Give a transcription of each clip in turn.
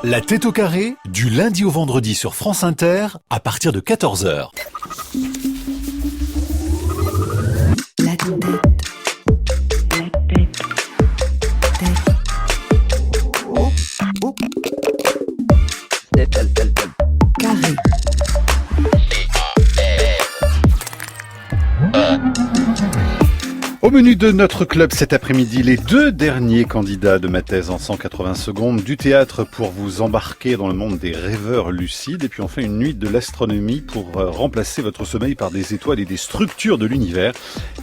La tête au carré, du lundi au vendredi sur France Inter, à partir de 14h. La tête. Carré. Au menu de notre club cet après-midi, les deux derniers candidats de ma thèse en 180 secondes, du théâtre pour vous embarquer dans le monde des rêveurs lucides, et puis enfin une nuit de l'astronomie pour remplacer votre sommeil par des étoiles et des structures de l'univers.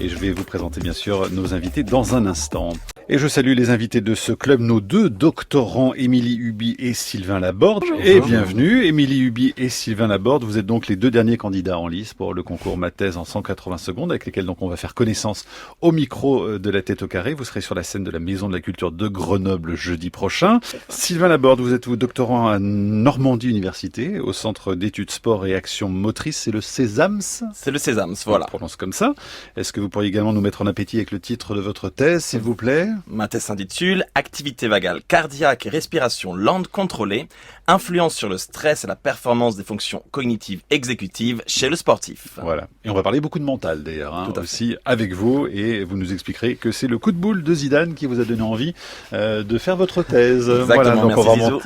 Et je vais vous présenter bien sûr nos invités dans un instant. Et je salue les invités de ce club, nos deux doctorants, Émilie Huby et Sylvain Laborde. Bonjour. Et bienvenue, Émilie Huby et Sylvain Laborde. Vous êtes donc les deux derniers candidats en lice pour le concours Ma thèse en 180 secondes, avec lesquels donc on va faire connaissance au micro de la tête au carré. Vous serez sur la scène de la Maison de la Culture de Grenoble jeudi prochain. Sylvain Laborde, vous êtes doctorant à Normandie Université, au Centre d'études sport et action motrice. C'est le CESAMS? C'est le CESAMS, voilà. On prononce comme ça. Est-ce que vous pourriez également nous mettre en appétit avec le titre de votre thèse, s'il vous plaît? Ma thèse s'intitule « Activité vagale cardiaque et respiration lente contrôlée, influence sur le stress et la performance des fonctions cognitives exécutives chez le sportif ». Voilà. Et on va parler beaucoup de mental d'ailleurs, aussi avec vous, et vous nous expliquerez que c'est le coup de boule de Zidane qui vous a donné envie de faire votre thèse. Exactement, voilà, donc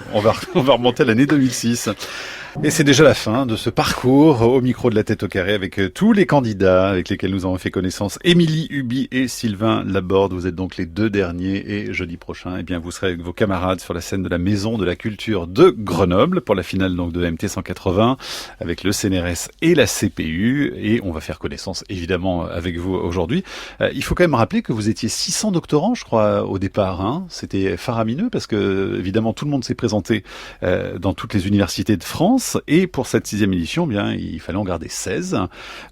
on va remonter à l'année 2006. Et c'est déjà la fin de ce parcours au micro de la tête au carré avec tous les candidats avec lesquels nous avons fait connaissance. Émilie Huby et Sylvain Laborde, vous êtes donc les deux derniers, et jeudi prochain, eh bien, vous serez avec vos camarades sur la scène de la Maison de la Culture de Grenoble pour la finale donc de MT 180 avec le CNRS et la CPU, et on va faire connaissance évidemment avec vous aujourd'hui. Il faut quand même rappeler que vous étiez 600 doctorants, je crois, au départ, hein. C'était faramineux parce que évidemment tout le monde s'est présenté dans toutes les universités de France. Et pour cette 6e édition, bien, il fallait en garder 16.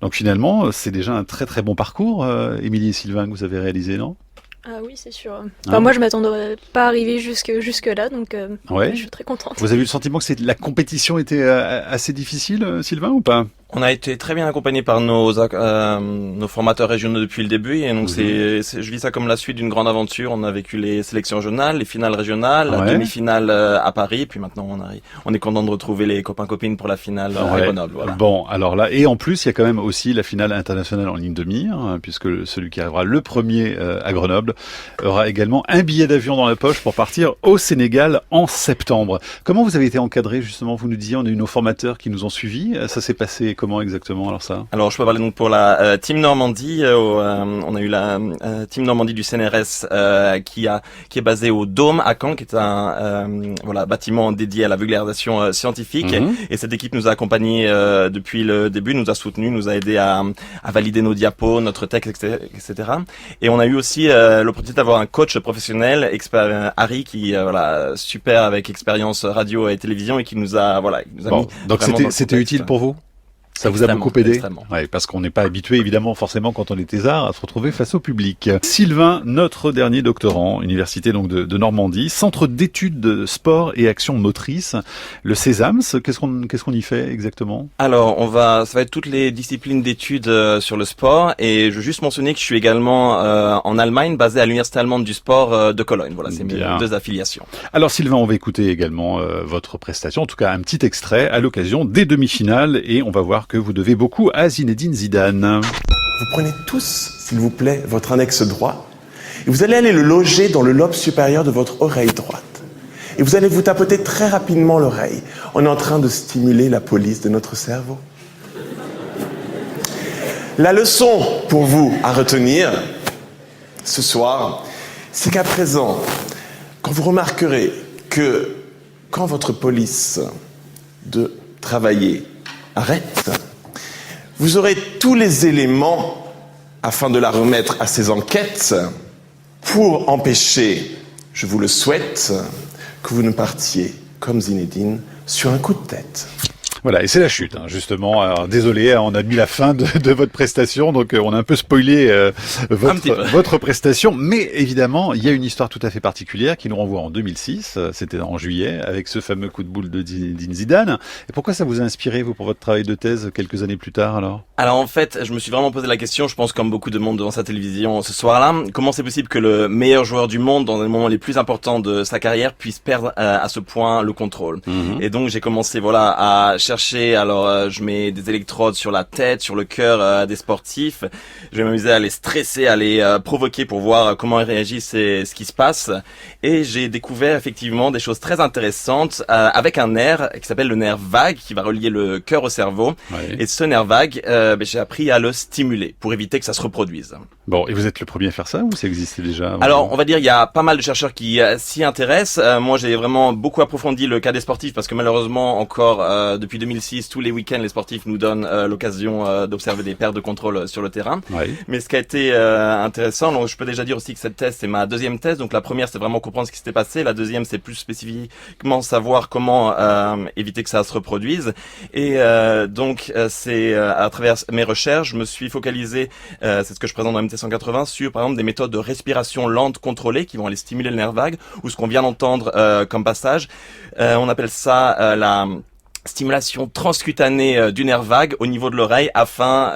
Donc finalement, c'est déjà un très très bon parcours, Émilie et Sylvain, que vous avez réalisé, non? Ah oui, c'est sûr. Enfin, moi, je m'attendais pas à arriver jusque là, donc je suis très contente. Vous avez eu le sentiment que la compétition était assez difficile, Sylvain, ou pas? On a été très bien accompagnés par nos formateurs régionaux depuis le début, et donc je vis ça comme la suite d'une grande aventure. On a vécu les sélections régionales, les finales régionales, la demi-finale à Paris, et puis maintenant on est content de retrouver les copains-copines pour la finale à Grenoble. Voilà. Bon, alors là, et en plus, il y a quand même aussi la finale internationale en ligne de mire, hein, puisque celui qui arrivera le premier à Grenoble aura également un billet d'avion dans la poche pour partir au Sénégal en septembre. Comment vous avez été encadré, justement? Vous nous disiez, on a eu nos formateurs qui nous ont suivis. Ça s'est passé comment exactement, alors ça? Alors je peux parler donc pour la Team Normandie. On a eu la Team Normandie du CNRS qui est basée au Dôme à Caen, qui est un bâtiment dédié à la vulgarisation scientifique. Et cette équipe nous a accompagnés depuis le début, nous a soutenus, nous a aidés à valider nos diapos, notre texte, etc. Et on a eu aussi l'opportunité d'avoir un coach professionnel, Harry, qui super avec expérience radio et télévision, et qui nous a mis. Donc c'était utile pour vous? Ça vous a beaucoup aidé? Ouais, parce qu'on n'est pas habitué, évidemment, forcément, quand on est thésard, à se retrouver face au public. Sylvain, notre dernier doctorant, université donc de Normandie, centre d'études de sport et action motrice, le CESAMS. Qu'est-ce qu'on y fait exactement? Alors, ça va être toutes les disciplines d'études sur le sport, et je veux juste mentionner que je suis également en Allemagne, basé à l'université allemande du sport de Cologne. Voilà, c'est mes deux affiliations. Alors Sylvain, on va écouter également votre prestation, en tout cas un petit extrait à l'occasion des demi-finales, et on va voir que vous devez beaucoup à Zinedine Zidane. Vous prenez tous, s'il vous plaît, votre index droit et vous allez aller le loger dans le lobe supérieur de votre oreille droite. Et vous allez vous tapoter très rapidement l'oreille. On est en train de stimuler la police de notre cerveau. La leçon pour vous à retenir ce soir, c'est qu'à présent, quand vous remarquerez que quand votre police de travailler arrête, vous aurez tous les éléments afin de la remettre à ses enquêtes pour empêcher, je vous le souhaite, que vous ne partiez comme Zinedine sur un coup de tête. Voilà, et c'est la chute, hein, justement. Alors, désolé, on a mis la fin de votre prestation, donc on a un peu spoilé votre prestation. Mais évidemment, il y a une histoire tout à fait particulière qui nous renvoie en 2006, c'était en juillet, avec ce fameux coup de boule de Zinedine Zidane. Et pourquoi ça vous a inspiré, vous, pour votre travail de thèse quelques années plus tard, alors? Alors en fait, je me suis vraiment posé la question, je pense comme beaucoup de monde devant sa télévision ce soir-là, comment c'est possible que le meilleur joueur du monde, dans les moments les plus importants de sa carrière, puisse perdre à ce point le contrôle. Et donc j'ai commencé à chercher, alors je mets des électrodes sur la tête, sur le cœur des sportifs, je vais m'amuser à les stresser, à les provoquer pour voir comment ils réagissent et ce qui se passe. Et j'ai découvert effectivement des choses très intéressantes avec un nerf qui s'appelle le nerf vague, qui va relier le cœur au cerveau. Ouais. Et ce nerf vague, j'ai appris à le stimuler pour éviter que ça se reproduise. Bon, et vous êtes le premier à faire ça ou ça existait déjà avant? Alors, on va dire, il y a pas mal de chercheurs qui s'y intéressent. Moi, j'ai vraiment beaucoup approfondi le cas des sportifs parce que malheureusement, encore depuis 2006, tous les week-ends, les sportifs nous donnent l'occasion d'observer des pertes de contrôle sur le terrain. Ouais. Mais ce qui a été intéressant, donc je peux déjà dire aussi que cette thèse, c'est ma deuxième thèse. Donc la première, c'est vraiment comprendre ce qui s'était passé. La deuxième, c'est plus spécifiquement savoir comment éviter que ça se reproduise. Et donc, c'est à travers mes recherches, je me suis focalisé, c'est ce que je présente dans MT180, sur par exemple des méthodes de respiration lente contrôlée qui vont aller stimuler le nerf vague, ou ce qu'on vient d'entendre comme passage. On appelle ça la stimulation transcutanée du nerf vague au niveau de l'oreille afin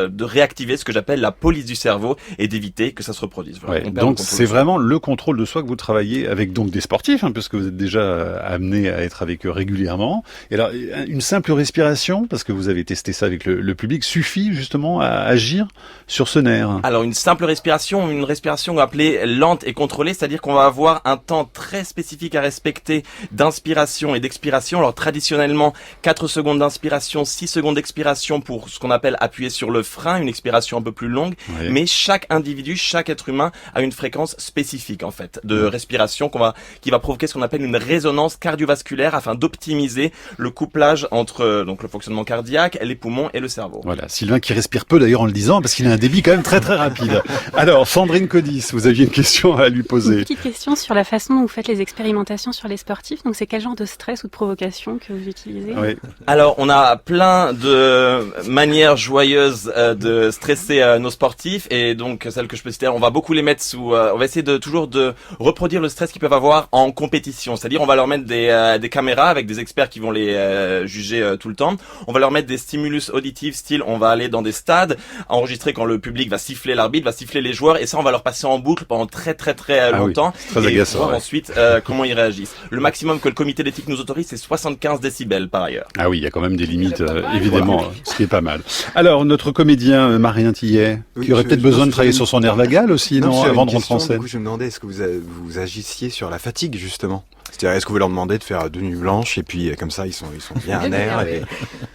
de réactiver ce que j'appelle la police du cerveau et d'éviter que ça se reproduise. Ouais, donc c'est vraiment le contrôle de soi que vous travaillez avec donc des sportifs, hein, puisque vous êtes déjà amené à être avec eux régulièrement. Et alors, une simple respiration, parce que vous avez testé ça avec le public, suffit justement à agir sur ce nerf? Alors une simple respiration, une respiration appelée lente et contrôlée, c'est-à-dire qu'on va avoir un temps très spécifique à respecter d'inspiration et d'expiration. Alors traditionnellement, 4 secondes d'inspiration, 6 secondes d'expiration pour ce qu'on appelle appuyer sur le frein, une expiration un peu plus longue. Oui. Mais chaque individu, chaque être humain a une fréquence spécifique en fait de respiration qui va provoquer ce qu'on appelle une résonance cardiovasculaire afin d'optimiser le couplage entre donc le fonctionnement cardiaque, les poumons et le cerveau. Voilà, Sylvain qui respire peu d'ailleurs en le disant parce qu'il a un débit quand même très très rapide. Alors Sandrine Codis, vous aviez une question à lui poser. Une petite question sur la façon dont vous faites les expérimentations sur les sportifs. Donc c'est quel genre de stress ou de provocation que vous utilisez? Oui. Alors, on a plein de manières joyeuses de stresser nos sportifs, et donc celle que je peux citer, on va beaucoup les mettre sous. On va essayer toujours de reproduire le stress qu'ils peuvent avoir en compétition, c'est-à-dire on va leur mettre des caméras avec des experts qui vont les juger tout le temps. On va leur mettre des stimulus auditifs, style on va aller dans des stades, enregistrer quand le public va siffler, l'arbitre va siffler les joueurs, et ça on va leur passer en boucle pendant très longtemps, oui, et voir ensuite comment ils réagissent. Le maximum que le comité d'éthique nous autorise, c'est 75 décibels par ailleurs. Ah oui, il y a quand même des limites, évidemment, ce qui est pas mal. Alors, notre comédien Marien Tillet, qui aurait peut-être besoin de travailler sur son nerf vagal aussi, non, avant de rentrer en scène. Du coup, je me demandais, est-ce que vous agissiez sur la fatigue, justement? C'est-à-dire, est-ce que vous leur demandez de faire 2 nuits blanches et puis comme ça ils sont bien à nerf et...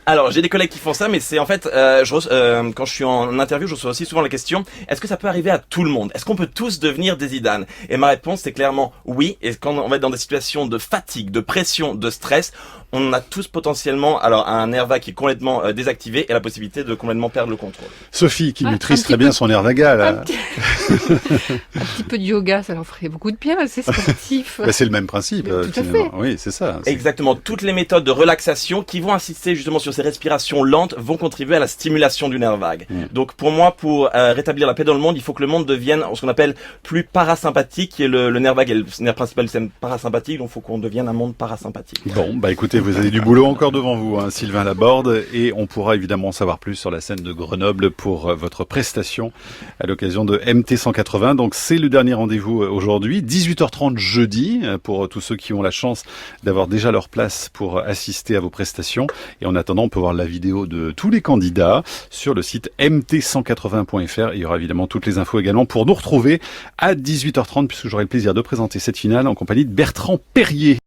Alors j'ai des collègues qui font ça, mais c'est en fait quand je suis en interview, je reçois aussi souvent la question: est-ce que ça peut arriver à tout le monde? Est-ce qu'on peut tous devenir des Zidane? Et ma réponse c'est clairement oui. Et quand on va être dans des situations de fatigue, de pression, de stress, on a tous potentiellement alors un nerf vague qui est complètement désactivé et la possibilité de complètement perdre le contrôle. Sophie qui maîtrise très bien son nerf vagal. Un petit peu de yoga, ça leur ferait beaucoup de bien, c'est sportif. C'est le même principe. Tout à fait. Oui, c'est ça. Exactement. Toutes les méthodes de relaxation qui vont insister justement sur ces respirations lentes vont contribuer à la stimulation du nerf vague. Donc pour moi, pour rétablir la paix dans le monde, il faut que le monde devienne ce qu'on appelle plus parasympathique, qui est le nerf vague et le nerf principal du système parasympathique, donc il faut qu'on devienne un monde parasympathique. Bon, bah écoutez, vous avez du boulot encore devant vous, hein, Sylvain Laborde, et on pourra évidemment en savoir plus sur la scène de Grenoble pour votre prestation à l'occasion de MT180. Donc c'est le dernier rendez-vous aujourd'hui, 18h30 jeudi, pour tous ceux qui ont la chance d'avoir déjà leur place pour assister à vos prestations. Et en attendant, on peut voir la vidéo de tous les candidats sur le site mt180.fr. Il y aura évidemment toutes les infos également pour nous retrouver à 18h30, puisque j'aurai le plaisir de présenter cette finale en compagnie de Bertrand Perrier.